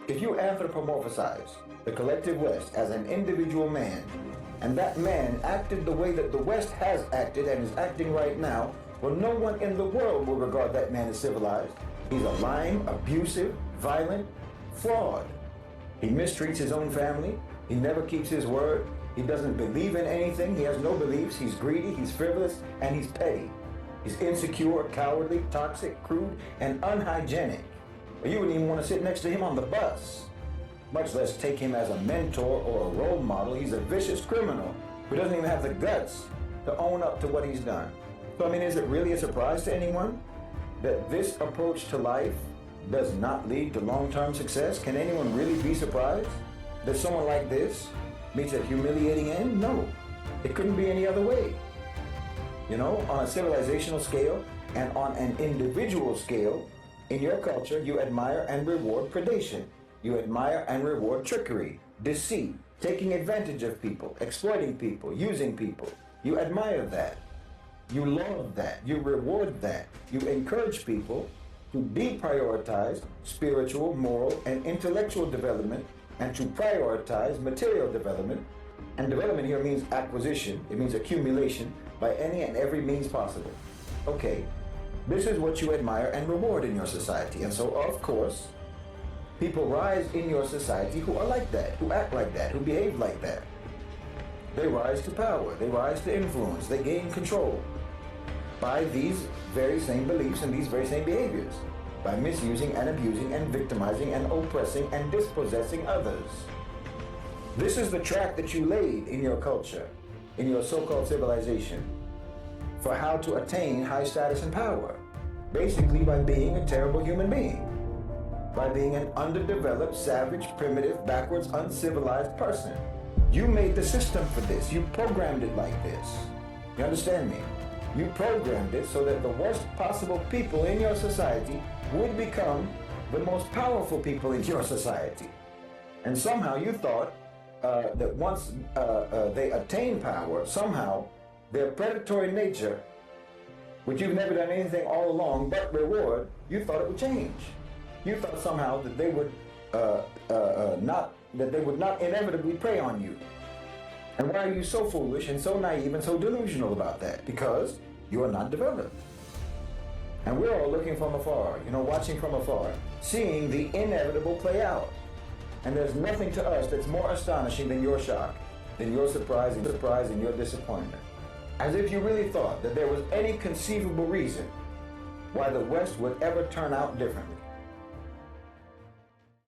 If you anthropomorphize the collective West as an individual man, and that man acted the way that the West has acted and is acting right now, well, no one in the world will regard that man as civilized. He's a lying, abusive, violent fraud. He mistreats his own family. He never keeps his word. He doesn't believe in anything. He has no beliefs. He's greedy, he's frivolous, and he's petty. He's insecure, cowardly, toxic, crude, and unhygienic. You wouldn't even want to sit next to him on the bus, much less take him as a mentor or a role model. He's a vicious criminal who doesn't even have the guts to own up to what he's done. So, I mean, is it really a surprise to anyone that this approach to life does not lead to long-term success? Can anyone really be surprised that someone like this meets a humiliating end? No, it couldn't be any other way. You know, on a civilizational scale and on an individual scale, in your culture, you admire and reward predation. You admire and reward trickery, deceit, taking advantage of people, exploiting people, using people. You admire that. You love that. You reward that. You encourage people to deprioritize spiritual, moral, and intellectual development and to prioritize material development. And development here means acquisition. It means accumulation by any and every means possible. Okay, this is what you admire and reward in your society. And so, of course, people rise in your society who are like that, who act like that, who behave like that. They rise to power. They rise to influence. They gain control by these very same beliefs and these very same behaviors, by misusing and abusing and victimizing and oppressing and dispossessing others. This is the track that you laid in your culture, in your so-called civilization, for how to attain high status and power, basically by being a terrible human being, by being an underdeveloped, savage, primitive, backwards, uncivilized person. You made the system for this. You programmed it like this. You understand me? You programmed it so that the worst possible people in your society would become the most powerful people in your society. And somehow you thought that once they attain power, somehow their predatory nature, which you've never done anything all along but reward, you thought it would change. You thought somehow that they would not inevitably prey on you. And why are you so foolish and so naive and so delusional about that? Because you are not developed. And we're all looking from afar, watching from afar, seeing the inevitable play out. And there's nothing to us that's more astonishing than your shock, than your surprise and your disappointment. As if you really thought that there was any conceivable reason why the West would ever turn out differently.